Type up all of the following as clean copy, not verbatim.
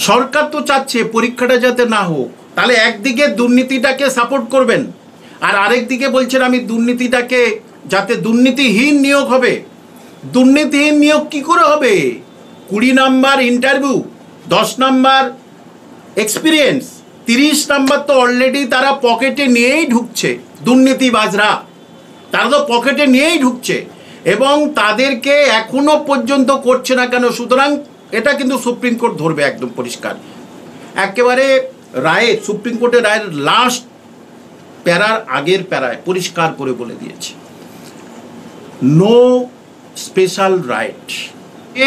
সরকার তো চাচ্ছে পরীক্ষাটা যাতে না হোক, তাহলে একদিকে দুর্নীতিটাকে সাপোর্ট করবেন আর আরেকদিকে বলছেন আমি দুর্নীতিটাকে যাতে দুর্নীতিহীন নিয়োগ হবে। দুর্নীতিহীন নিয়োগ কি করে হবে? 20 number interview, 10 number experience, 30 number তো অলরেডি তারা পকেটে নিয়েই ঢুকছে। দুর্নীতিবাজরা তারা তো পকেটে নিয়েই ঢুকছে এবং তাদেরকে এখনো পর্যন্ত করছে না কেন? সুতরাং এটা কিন্তু সুপ্রিম কোর্ট ধরবে একদম পরিষ্কার। একেবারে রায়ে, সুপ্রিম কোর্টের রায়ের লাস্ট প্যারার আগের প্যারায় পরিষ্কার করে বলে দিয়েছে নো স্পেশাল রাইট।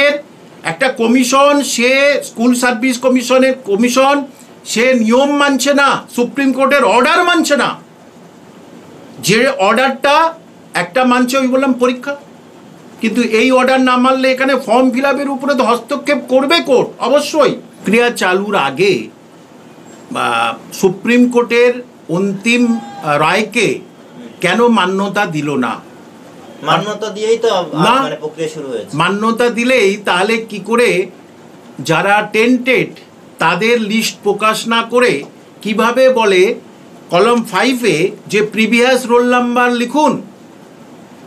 এর একটা কমিশন, সে স্কুল সার্ভিস কমিশন, সে নিয়ম মানছে না, সুপ্রিম কোর্টের অর্ডার মানছে না। যে অর্ডারটা একটা মানছে ওই বললাম পরীক্ষা, কিন্তু এই অর্ডার না মানলে এখানে ফর্ম ফিল আপের উপরে তো হস্তক্ষেপ করবে কোর্ট অবশ্যই। ক্রিয়া চালুর আগে বা সুপ্রিম কোর্টের অন্তিম রায়কে কেন মান্যতা দিল না? মান্যতা দিয়েই তো মানে প্রক্রিয়া শুরু হয়েছে। মান্যতা দিলেই তাহলে কি করে যারা টেন্টেড তাদের লিস্ট প্রকাশ না করে কিভাবে বলে কলম 5-এ যে প্রিভিয়াস রোল নাম্বার লিখুন?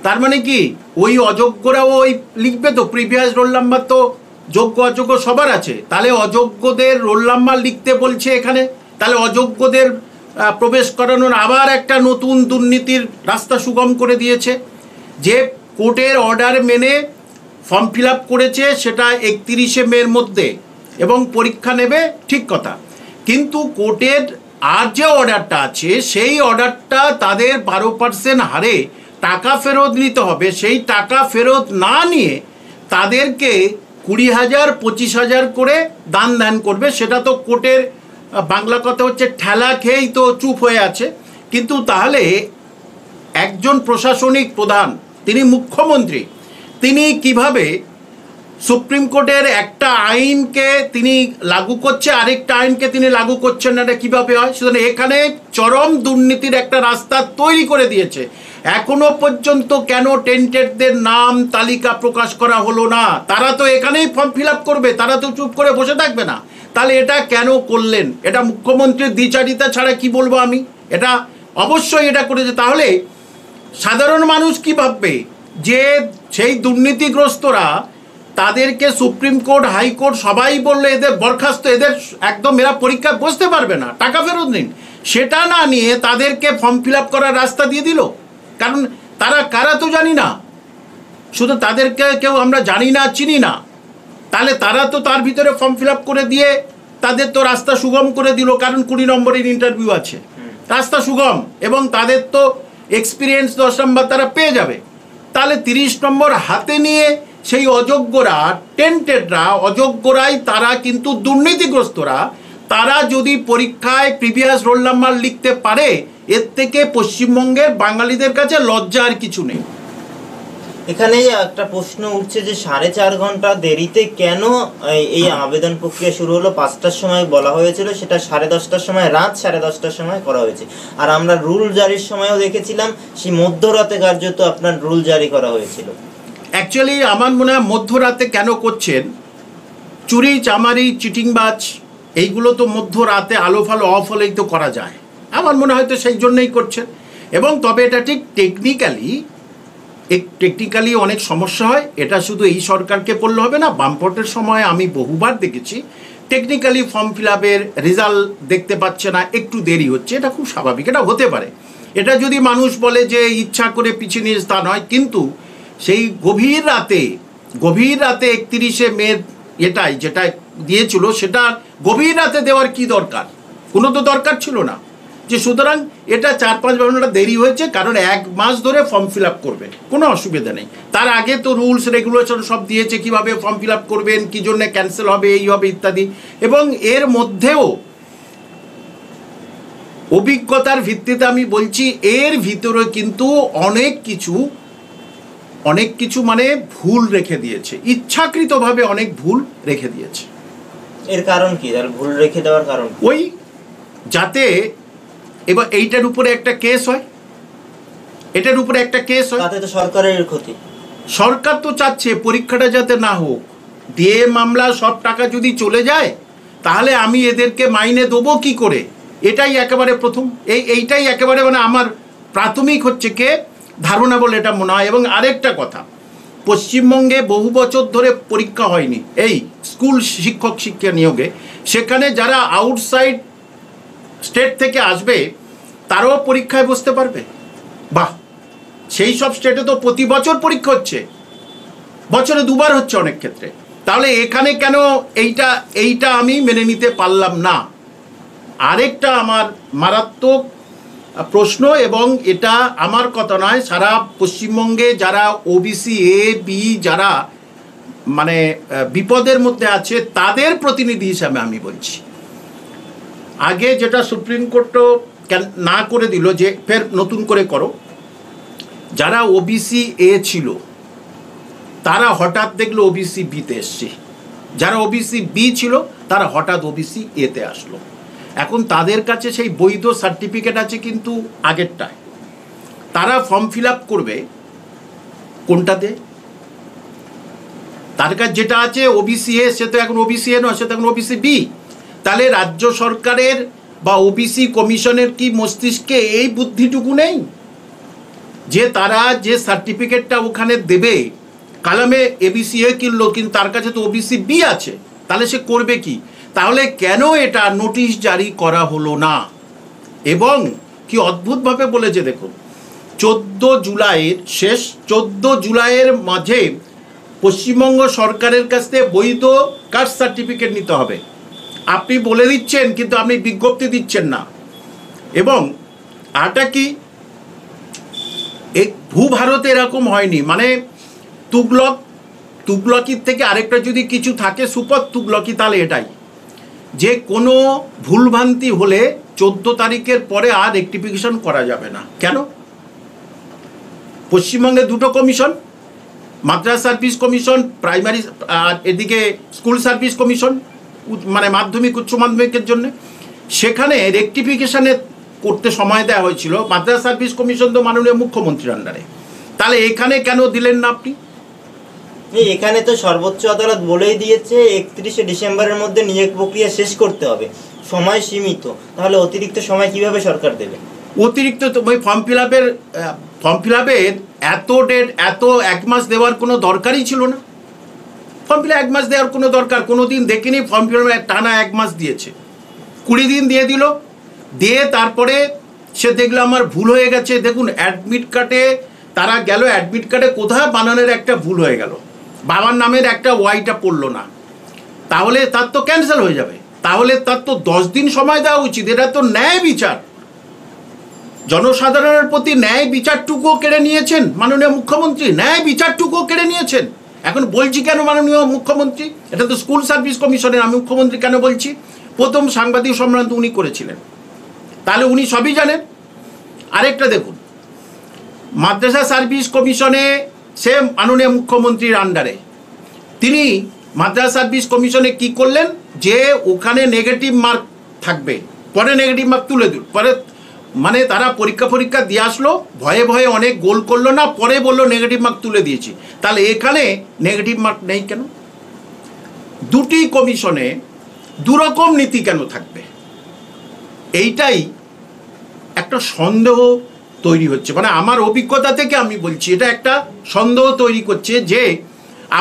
তার মানে কি ওই অযোগ্যরাও ওই লিখবে? তো প্রিভিয়াস রোল নাম্বার তো যোগ্য অযোগ্য সবার আছে, তাহলে অযোগ্যদের রোল নাম্বার লিখতে বলছে এখানে। তাহলে অযোগ্যদের প্রবেশ করানোর আবার একটা নতুন দুর্নীতির রাস্তা সুগম করে দিয়েছে। যে কোর্টের অর্ডার মেনে ফর্ম ফিল আপ করেছে সেটা 31শে মের মধ্যে এবং পরীক্ষা নেবে, ঠিক কথা, কিন্তু কোর্টের আর যে অর্ডারটা আছে সেই অর্ডারটা তাদের 12% হারে টাকা ফেরত নিতে হবে। সেই টাকা ফেরত না নিয়ে তাদেরকে 20,000 25,000 করে দান ধ্যান করবে। সেটা তো কোর্টের বাংলা কথা হচ্ছে ঠেলা খেয়েই তো চুপ হয়ে আছে। কিন্তু তাহলে একজন প্রশাসনিক প্রধান, তিনি মুখ্যমন্ত্রী, তিনি কিভাবে সুপ্রিম কোর্টের একটা আইনকে তিনি লাগু করছে, আরেকটা আইনকে তিনি লাগু করছেন না? এটা কীভাবে হয়? সুতরাং এখানে চরম দুর্নীতির একটা রাস্তা তৈরি করে দিয়েছে। এখনো পর্যন্ত কেন টেন্টেডদের নাম তালিকা প্রকাশ করা হলো না? তারা তো এখানেই ফর্ম ফিল আপ করবে, তারা তো চুপ করে বসে থাকবে না। তাহলে এটা কেন করলেন? এটা মুখ্যমন্ত্রীর দ্বিচারিতা ছাড়া কি বলবো আমি? এটা অবশ্যই এটা করেছে। তাহলে সাধারণ মানুষ কি ভাববে? যে সেই দুর্নীতিগ্রস্তরা, তাদেরকে সুপ্রিম কোর্ট, হাইকোর্ট সবাই বললে এদের বরখাস্ত, এদের একদম এরা পরীক্ষায় বসতে পারবে না, টাকা ফেরত নিন, সেটা না নিয়ে তাদেরকে ফর্ম ফিল আপ করার রাস্তা দিয়ে দিল। কারণ তারা কারা তো জানি না, শুধু তাদেরকে কেউ আমরা জানি না, চিনি না। তাহলে তারা তো তার ভিতরে ফর্ম ফিল আপ করে দিয়ে তাদের তো রাস্তা সুগম করে দিল। কারণ 20 নম্বরের ইন্টারভিউ আছে, রাস্তা সুগম, এবং তাদের তো এক্সপিরিয়েন্স 10 নম্বর তারা পেয়ে যাবে। তাহলে 30 নম্বর হাতে নিয়ে সেই অযোগ্যরা, টেন্টেডরা, অযোগ্যরাই তারা কিন্তু দুর্নীতিগ্রস্তরা, তারা যদি পরীক্ষায় প্রিভিয়াস রোল নাম্বার লিখতে পারে, এর থেকে পশ্চিমবঙ্গের বাঙালিদের কাছে লজ্জা আর কিছু নেই। এখানে একটা প্রশ্ন উঠছে যে 4.5 ঘন্টা দেরিতে কেন এই আবেদন প্রক্রিয়া শুরু হলো? 5টার সময় বলা হয়েছিল, সেটা 10:30টার সময়, রাত 10:30টার সময় করা হয়েছে। আর আমরা রুল জারির সময়ও দেখেছিলাম সেই মধ্যরাতে কার্যত আপনার রুল জারি করা হয়েছিল। অ্যাকচুয়ালি আমার মনে হয় মধ্যরাতে কেন করছেন? চুরি চামারি চিটিংবাজ এইগুলো তো মধ্যরাতে আলো ফালো অফ হলেই তো করা যায়। আমার মনে হয় তো সেই জন্যই করছেন। এবং তবে এটা ঠিক টেকনিক্যালি অনেক সমস্যা হয়। এটা শুধু এই সরকারকে বললে হবে না, বামপটের সময় আমি বহুবার দেখেছি টেকনিক্যালি ফর্ম ফিল আপের রেজাল্ট দেখতে পাচ্ছে না, একটু দেরি হচ্ছে, এটা খুব স্বাভাবিক, এটা হতে পারে। এটা যদি মানুষ বলে যে ইচ্ছা করে পিছিয়ে নিয়েছে তা নয়, কিন্তু সেই গভীর রাতে 31শে মে যেটা দিয়েছিল সেটা গভীর রাতে দেওয়ার কি দরকার? কোনো তো দরকার ছিল না। যে সুতরাং এটা 4-5 ঘন্টা দেরি হয়েছে, কারণ 1 মাস ধরে ফর্ম ফিল আপ করবে, কোনো অসুবিধা নেই। তার আগে তো রুলস রেগুলেশন সব দিয়েছে কীভাবে ফর্ম ফিল আপ করবেন, কী জন্য ক্যান্সেল হবে, এই হবে ইত্যাদি। এবং এর মধ্যেও অভিজ্ঞতার ভিত্তিতে আমি বলছি, এর ভিতরে কিন্তু অনেক কিছু মানে ভুল রেখে দিয়েছে, ইচ্ছাকৃতভাবে অনেক ভুল রেখে দিয়েছে। এর কারণ কি? তার ভুল রেখে দেওয়ার কারণ ওই যাতে এবার এইটার উপরে একটা কেস হয়, এটার উপরে একটা কেস হয়, তাতে তো সরকারের ক্ষতি। সরকার তো চাচ্ছে পরীক্ষাটা যাতে না হোক, দিয়ে মামলা সব টাকা যদি চলে যায়, তাহলে আমি এদেরকে মাইনে দেবো কি করে? এটাই একেবারে প্রথম, এইটাই একেবারে মানে আমার প্রাথমিক হচ্ছে কে ধারণা বলে এটা মনে হয়। এবং আরেকটা কথা, পশ্চিমবঙ্গে বহু বছর ধরে পরীক্ষা হয়নি এই স্কুল শিক্ষক শিক্ষা নিয়োগে, সেখানে যারা আউটসাইড স্টেট থেকে আসবে তারাও পরীক্ষায় বসতে পারবে। বাহ, সেই সব স্টেটে তো প্রতি বছর পরীক্ষা হচ্ছে, বছরে দুবার হচ্ছে অনেক ক্ষেত্রে। তাহলে এখানে কেন এইটা আমি মেনে নিতে পারলাম না। আরেকটা আমার মারাত্মক প্রশ্ন, এবং এটা আমার কথা নয়, সারা পশ্চিমবঙ্গে যারা ওবিসি এ বি যারা মানে বিপদের মধ্যে আছে তাদের প্রতিনিধি হিসাবে আমি বলছি, আগে যেটা সুপ্রিম কোর্টও না করে দিল যে ফের নতুন করে করো, যারা ওবিসি এ ছিল তারা হঠাৎ দেখলো ওবিসি বিতে এসছে, যারা ওবিসি বি ছিল তারা হঠাৎ ওবিসি এতে আসলো। এখন তাদের কাছে সেই বৈধ সার্টিফিকেট আছে কিন্তু আগেরটায়, তারা ফর্ম ফিল আপ করবে কোনটাতে? তার কাছে যেটা আছে ওবিসি এ, সে তো এখন ওবিসি এ নয়, সে তো এখন ওবিসি বি। তাহলে রাজ্য সরকারের বা ওবিসি কমিশনের কি মস্তিষ্কে এই বুদ্ধিটুকু নেই যে তারা যে সার্টিফিকেটটা ওখানে দেবে, কালামে এবিসি এ কিনলো কিন্তু তার কাছে তো ওবিসি বি আছে, তাহলে সে করবে কি? তাহলে কেন এটা নোটিশ জারি করা হলো না? এবং কি অদ্ভুতভাবে বলেছে দেখুন, 14 জুলাইয়ের শেষ, 14 জুলাইয়ের মাঝে পশ্চিমবঙ্গ সরকারের কাছ থেকে বৈধ কাস্ট সার্টিফিকেট নিতে হবে। আপনি বলে দিচ্ছেন কিন্তু আপনি বিজ্ঞপ্তি দিচ্ছেন না। এবং আটা কি এই ভূভারতে এরকম হয়নি, মানে তুগলকির থেকে আরেকটা যদি কিছু থাকে সুপার তুগলকি, তাহলে এটাই যে কোনো ভুলভ্রান্তি হলে 14 তারিখের পরে আর রেকটিফিকেশন করা যাবে না। কেন? পশ্চিমবঙ্গে দুটো commission, Madrasah service commission primary, আর এদিকে স্কুল সার্ভিস কমিশন মানে মাধ্যমিক উচ্চ মাধ্যমিকের জন্য, সেখানে রেকটিফিকেশনে করতে সময় দেওয়া হয়েছিল। মাদ্রাস সার্ভিস কমিশন তো মাননীয় মুখ্যমন্ত্রীর আন্ডারে, তাহলে এখানে কেন দিলেন না আপনি? এখানে তো সর্বোচ্চ আদালত বলেই দিয়েছে 31শে ডিসেম্বরের মধ্যে নিয়োগ প্রক্রিয়া শেষ করতে হবে, সময় সীমিত, তাহলে অতিরিক্ত সময় কিভাবে সরকার দেবে? অতিরিক্ত তো ওই ফর্ম ফিল আপের এত ডেট, এত 1 মাস দেওয়ার কোনো দরকারই ছিল না। ফর্ম ফিল 1 মাস দেওয়ার কোনো দরকার কোনো দিন দেখিনি। ফর্ম ফিল টানা 1 মাস দিয়েছে, 20 দিন দিয়ে দিল, দিয়ে তারপরে সে দেখলো আমার ভুল হয়ে গেছে। দেখুন অ্যাডমিট কার্ডে তারা গেল, অ্যাডমিট কার্ডে কোথায় বানানের একটা ভুল হয়ে গেল, বাবার নামের একটা ওয়াইটা পড়লো না, তাহলে তার তো ক্যান্সেল হয়ে যাবে। তাহলে তার তো 10 দিন সময় দেওয়া উচিত। এটা তো ন্যায় বিচার, জনসাধারণের প্রতি ন্যায় বিচারটুকুও কেড়ে নিয়েছেন মাননীয় মুখ্যমন্ত্রী, ন্যায় বিচারটুকুও কেড়ে নিয়েছেন। এখন বলছি কেন মাননীয় মুখ্যমন্ত্রী, এটা তো স্কুল সার্ভিস কমিশনের, আমি মুখ্যমন্ত্রী কেন বলছি? প্রথম সাংবাদিক সম্মেলন উনি করেছিলেন, তাহলে উনি সবই জানেন। আরেকটা দেখুন, মাদ্রাসা সার্ভিস কমিশনে সে মাননীয় মুখ্যমন্ত্রীর আন্ডারে, তিনি মাদ্রাসা সার্ভিস কমিশনে কি করলেন যে ওখানে নেগেটিভ মার্ক থাকবে, পরে নেগেটিভ মার্ক তুলে দিল, পরে মানে তারা পরীক্ষা দিয়ে আসলো, ভয়ে ভয়ে অনেক গোল করলো না, পরে বললো নেগেটিভ মার্ক তুলে দিয়েছি। তাহলে এখানে নেগেটিভ মার্ক নেই কেন? দুটি কমিশনে দুরকম নীতি কেন থাকবে? এইটাই একটা সন্দেহ তৈরি হচ্ছে। মানে আমার অভিজ্ঞতা থেকে আমি বলছি, এটা একটা সন্দেহ তৈরি করছে যে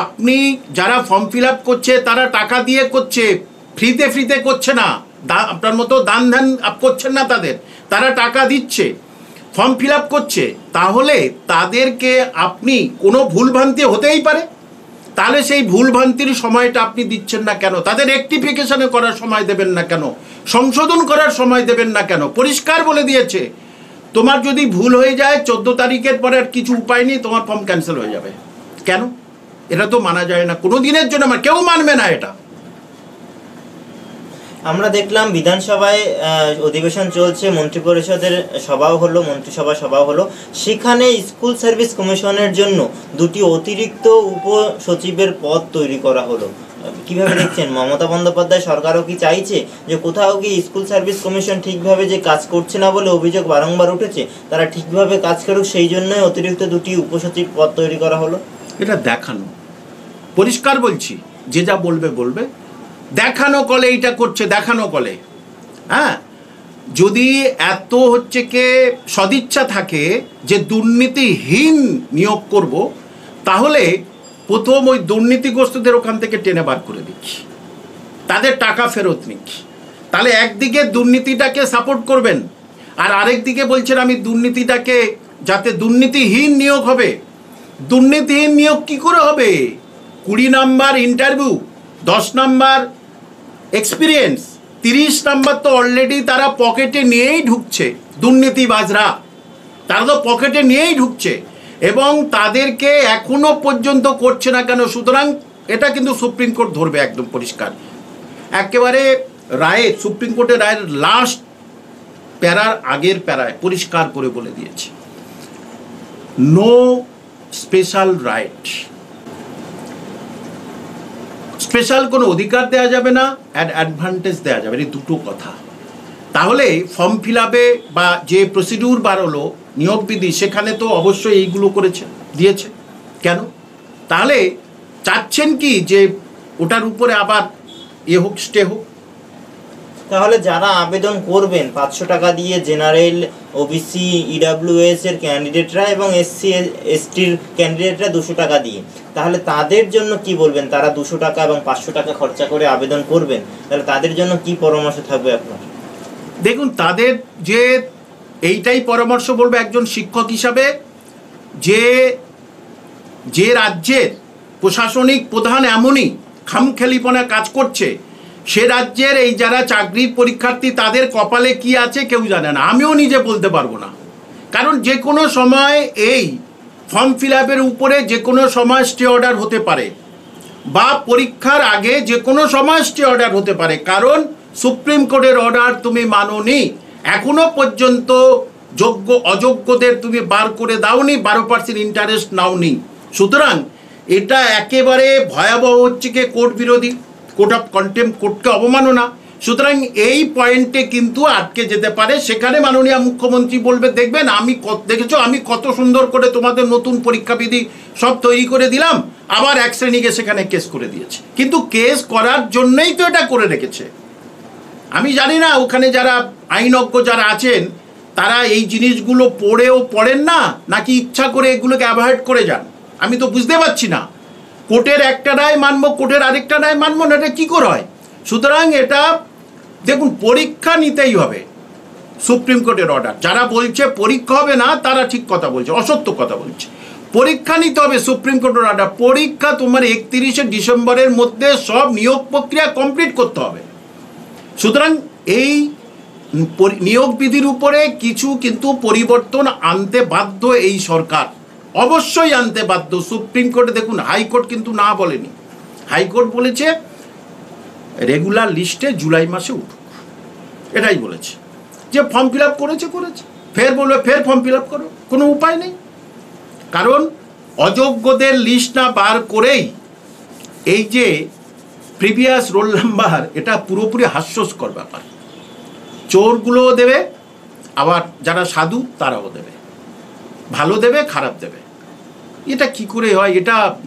আপনি যারা ফর্ম ফিল আপ করছে তারা টাকা দিয়ে করছে, ফ্রিতে করছে না, আপনার মতো দান ধ্যান করছেন না তাদের, তারা টাকা দিচ্ছে, ফর্ম ফিল আপ করছে। তাহলে তাদেরকে আপনি কোনো ভুলভ্রান্তি হতেই পারে, তাহলে সেই ভুলভ্রান্তির সময়টা আপনি দিচ্ছেন না কেন? তাদের রেকটিফিকেশনে করার সময় দেবেন না কেন? সংশোধন করার সময় দেবেন না কেন? পরিষ্কার বলে দিয়েছে তোমার যদি ভুল হয়ে যায় 14 তারিখের পরে আর কিছু উপায় নেই, তোমার ফর্ম ক্যান্সেল হয়ে যাবে। কেন? এটা তো মানা যায় না কোনো দিনের জন্য, আমার কেউ মানবে না এটা। আমরা দেখলাম বিধানসভায় অধিবেশন চলছে, মন্ত্রিপরিষদের সভাও হলো, মন্ত্রিসভা সভাও হলো, সেখানে স্কুল সার্ভিস কমিশনের জন্য 2টি অতিরিক্ত উপসচিবের পদ তৈরি করা হলো। কিভাবে দেখছেন? মমতা বন্দ্যোপাধ্যায় সরকারও কি চাইছে যে কোথাও কি স্কুল সার্ভিস কমিশন ঠিকভাবে যে কাজ করছে না বলে অভিযোগ বারংবার উঠেছে, তারা ঠিকভাবে কাজ করুক সেই জন্যই অতিরিক্ত 2টি উপসচিব পদ তৈরি করা হলো? এটা দেখানো, পরিষ্কার বলছি, যে যা বলবে বলবে, দেখানো কলে এইটা করছে, দেখানো কলে। হ্যাঁ, যদি এত হচ্ছে কে সদিচ্ছা থাকে যে দুর্নীতিহীন নিয়োগ করব, তাহলে প্রথম ওই দুর্নীতিগ্রস্তদের ওখান থেকে টেনে বার করে দিচ্ছি, তাদের টাকা ফেরত নিচ্ছি। তাহলে একদিকে দুর্নীতিটাকে সাপোর্ট করবেন, আর আরেকদিকে বলছেন আমি দুর্নীতিটাকে, যাতে দুর্নীতিহীন নিয়োগ হবে। দুর্নীতিহীন নিয়োগ কি করে হবে? 20 number interview, 10 number experience, 30 number তো অলরেডি তারা পকেটে নিয়েই ঢুকছে। দুর্নীতিবাজরা তারা তো পকেটে নিয়েই ঢুকছে, এবং তাদেরকে এখনো পর্যন্ত করছে না কেন? সুতরাং এটা কিন্তু সুপ্রিম কোর্ট ধরবে একদম পরিষ্কার। একেবারে রায়ে, সুপ্রিম কোর্টের রায়ের লাস্ট প্যারার আগের প্যারায় পরিষ্কার করে বলে দিয়েছে, নো স্পেশাল রাইট, স্পেশাল কোনো অধিকার দেওয়া যাবে না, অ্যাডভান্টেজ দেওয়া যাবে, এই দুটো কথা। তাহলে ফর্ম ফিল আপে বা যে প্রসিডিউর বার হলো নিয়োগ বিধি, সেখানে তো অবশ্যই এইগুলো করেছে, দিয়েছে। কেন? তাহলে চাচ্ছেন কি যে ওটার উপরে আবার হোক, স্টে হোক? তাহলে যারা আবেদন করবেন 500 টাকা দিয়ে, জেনারেল, ওবিসি, ইডাব্লিউএস এর ক্যান্ডিডেটরা এবং এসসি এসটির ক্যান্ডিডেটরা 200 টাকা দিয়ে, তাহলে তাদের জন্য কি বলবেন? তারা 200 টাকা এবং 500 টাকা খরচা করে আবেদন করবেন, তাহলে তাদের জন্য কি পরামর্শ থাকবে আপনার? দেখুন, তাদের যে এইটাই পরামর্শ বলবো একজন শিক্ষক হিসাবে, যে রাজ্যের প্রশাসনিক প্রধান এমনই খামখেয়ালিপনা কাজ করছে, সে রাজ্যের এই যারা চাকরির পরীক্ষার্থী তাদের কপালে কি আছে কেউ জানে না, আমিও নিজে বলতে পারবো না। কারণ যে কোনো সময় এই ফর্ম ফিল আপের উপরে যে কোনো সময় স্টে অর্ডার হতে পারে, বা পরীক্ষার আগে যে কোনো সময় স্টে অর্ডার হতে পারে। কারণ সুপ্রিম কোর্টের অর্ডার তুমি মানোনি, এখনো পর্যন্ত যোগ্য অযোগ্যদের তুমি বার করে দাওনি, 12% ইন্টারেস্ট নাওনি। সুতরাং এটা একেবারে ভয়াবহ হচ্ছে কি কোর্ট বিরোধী, কোর্ট অফ কন্টেম্প্ট, কোর্টকে অবমাননা। সুতরাং এই পয়েন্টে কিন্তু আটকে যেতে পারে। সেখানে মাননীয় মুখ্যমন্ত্রী বলবে, দেখবেন আমি দেখেছো আমি কত সুন্দর করে তোমাদের নতুন পরীক্ষা বিধি সব তৈরি করে দিলাম, আবার এক শ্রেণীকে সেখানে কেস করে দিয়েছে। কিন্তু কেস করার জন্যই তো এটা করে রেখেছে। আমি জানি না ওখানে যারা আইনজ্ঞ যারা আছেন তারা এই জিনিসগুলো পড়েন না, নাকি ইচ্ছা করে এগুলোকে অ্যাভয়েড করে যান, আমি তো বুঝতে পারছি না। কোর্টের একটা রায় মানবো, কোর্টের আরেকটা রায় মানবো না, এটা কী করে হয়? সুতরাং এটা দেখুন, পরীক্ষা নিতেই হবে, সুপ্রিম কোর্টের অর্ডার। যারা বলছে পরীক্ষা হবে না তারা ঠিক কথা বলছে, অসত্য কথা বলছে। পরীক্ষা নিতে হবে, সুপ্রিম কোর্টের অর্ডার। পরীক্ষা তোমার 31শে ডিসেম্বরের মধ্যে সব নিয়োগ প্রক্রিয়া কমপ্লিট করতে হবে। সুতরাং এই নিয়োগ বিধির উপরে কিছু কিন্তু পরিবর্তন আনতে বাধ্য এই সরকার, অবশ্যই আনতে বাধ্য। সুপ্রিম কোর্টে দেখুন, হাইকোর্ট কিন্তু না বলেনি, হাইকোর্ট বলেছে রেগুলার লিস্টে জুলাই মাসে উঠুক, এটাই বলেছে। যে ফর্ম ফিল আপ করেছে, ফের বলবে ফের ফর্ম ফিল আপ করো, কোনো উপায় নেই। কারণ অযোগ্যদের লিস্ট না বার করেই এই যে প্রিভিয়াস রোল নাম্বার, এটা পুরোপুরি হাস্যস্কর ব্যাপার। চোরগুলোও দেবে, আবার যারা সাধু তারাও দেবে, ভালো দেবে খারাপ দেবে। এটা কি করে হয়?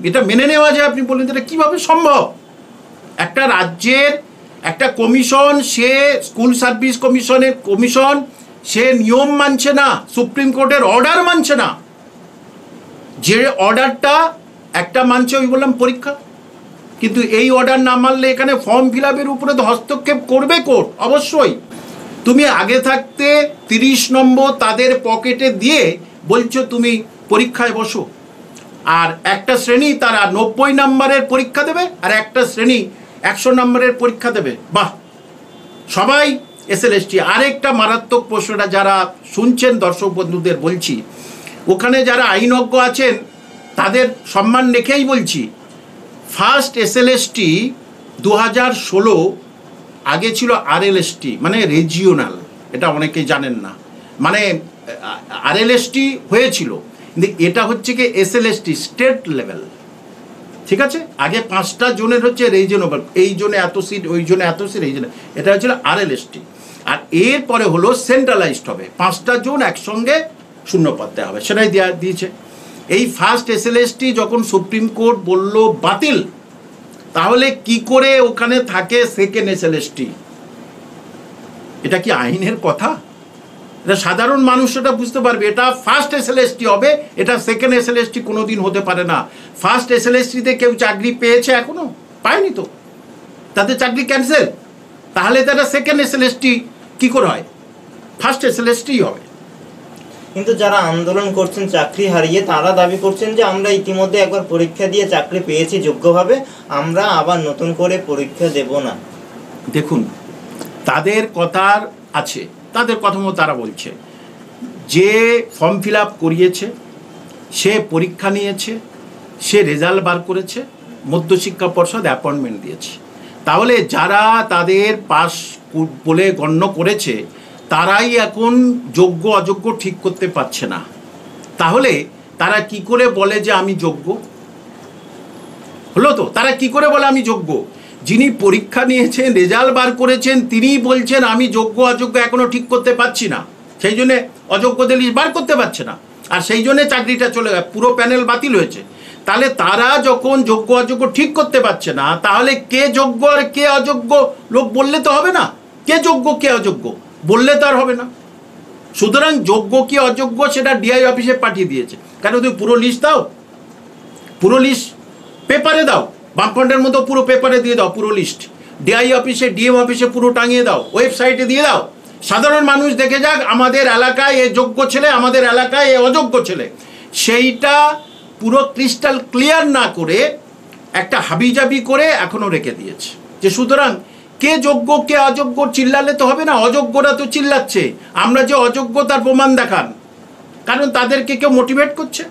এটা মেনে নেওয়া যায়? আপনি বলুন, এটা কীভাবে সম্ভব? একটা রাজ্যের একটা কমিশন, সে স্কুল সার্ভিস কমিশন, সে নিয়ম মানছে না, সুপ্রিম কোর্টের অর্ডার মানছে না। যে অর্ডারটা একটা মানছে, ওই বললাম পরীক্ষা, কিন্তু এই অর্ডার না মানলে এখানে ফর্ম ফিল আপের উপরে তো হস্তক্ষেপ করবে কোর্ট অবশ্যই। তুমি আগে থাকতে 30 নম্বর তাদের পকেটে দিয়ে বলছো তুমি পরীক্ষায় বসো, আর একটা শ্রেণী তারা 90 নম্বরের পরীক্ষা দেবে, আর একটা শ্রেণী 100 নম্বরের পরীক্ষা দেবে। বাহ, সবাই SLST। আরেকটা মারাত্মক প্রশ্নটা যারা শুনছেন দর্শক বন্ধুদের বলছি, ওখানে যারা আইনজ্ঞ আছেন তাদের সম্মান রেখেই বলছি, ফার্স্ট SLST 2016, আগে ছিল RLST, মানে রিজিওনাল, এটা অনেকেই জানেন না। মানে RLST হয়েছিল, কিন্তু এটা হচ্ছে কি SLST, স্টেট লেভেল, ঠিক আছে? আগে 5টা জোনের হচ্ছে রিজিওনাল, এই জোনে এত সিট, ওই জোনে এত সিট, এই জোনে, এটা হচ্ছিল RLST। আর এরপরে হলো সেন্ট্রালাইজড হবে, 5টা জোন একসঙ্গে শূন্যপদ দেওয়া হবে, সেটাই দিয়েছে। এই ফার্স্ট SLST যখন সুপ্রিম কোর্ট বলল বাতিল, তাহলে কি করে ওখানে থাকে সেকেন্ড এসএলএসটি? এটা কি আইনের কথা? এটা সাধারণ মানুষ এটা বুঝতে পারবে। এটা ফার্স্ট এসএলএসটি হবে, এটা সেকেন্ড এসএলএসটি কোনোদিন হতে পারে না। ফার্স্ট এসএলএসটিতে কেউ চাকরি পেয়েছে? এখনো পায়নি তো, তাদের চাকরি ক্যান্সেল। তাহলে তারা সেকেন্ড এসএলএসটি কি করে হয়? ফার্স্ট এসএলএসটি হবে। কিন্তু যারা আন্দোলন করছেন চাকরি হারিয়ে, তারা দাবি করছেন যে আমরা ইতিমধ্যে একবার পরীক্ষা দিয়ে চাকরি পেয়েছি যোগ্যভাবে, আমরা আবার নতুন করে পরীক্ষা দেব না। দেখুন, তাদের কথার আছে, তাদের কথা মতো তারা বলছে যে ফর্ম ফিল আপ করিয়েছে, সে পরীক্ষা নিয়েছে, সে রেজাল্ট বার করেছে, মধ্যশিক্ষা পর্ষদ অ্যাপয়েন্টমেন্ট দিয়েছে। তাহলে যারা তাদের পাস বলে গণ্য করেছে তারাই এখন যোগ্য অযোগ্য ঠিক করতে পারছে না। তাহলে তারা কি করে বলে যে আমি যোগ্য? হলো তো, তারা কি করে বলে আমি যোগ্য? যিনি পরীক্ষা নিয়েছেন, রেজাল্ট বার করেছেন, তিনিই বলছেন আমি যোগ্য অযোগ্য এখনো ঠিক করতে পারছি না, সেই জন্য অযোগ্যদের লিস্ট বার করতে পারছে না, আর সেই জন্য চাকরিটা চলে গেছে, পুরো প্যানেল বাতিল হয়েছে। তাহলে তারা যখন যোগ্য অযোগ্য ঠিক করতে পারছে না, তাহলে কে যোগ্য আর কে অযোগ্য লোক বললে তো হবে না। কে যোগ্য কে অযোগ্য বললে তো আর হবে না। সুতরাং যোগ্য কি অযোগ্য সেটা ডিআই অফিসে পাঠিয়ে দিয়েছে। কেন? তুমি পুরো লিস্ট দাও, পুরো লিস্ট পেপারে দাও, বামফ্রন্টের মতো পুরো পেপারে দিয়ে দাও পুরো লিস্ট, ডিআই অফিসে ডিএম অফিসে পুরো টাঙিয়ে দাও, ওয়েবসাইটে দিয়ে দাও, সাধারণ মানুষ দেখে যাক আমাদের এলাকায় এ যোগ্য ছেলে, আমাদের এলাকায় এ অযোগ্য ছেলে। সেইটা পুরো ক্রিস্টাল ক্লিয়ার না করে একটা হাবিজাবি করে এখনো রেখে দিয়েছে। যে সুতরাং কে যোগ্য কে অযোগ্য চিল্লালে তো হবে না, অযোগ্যরা তো চিল্লাচ্ছে, আমরা যে অযোগ্য তার প্রমাণ দেখান, কারণ তাদেরকে কেউ মোটিভেট করছে।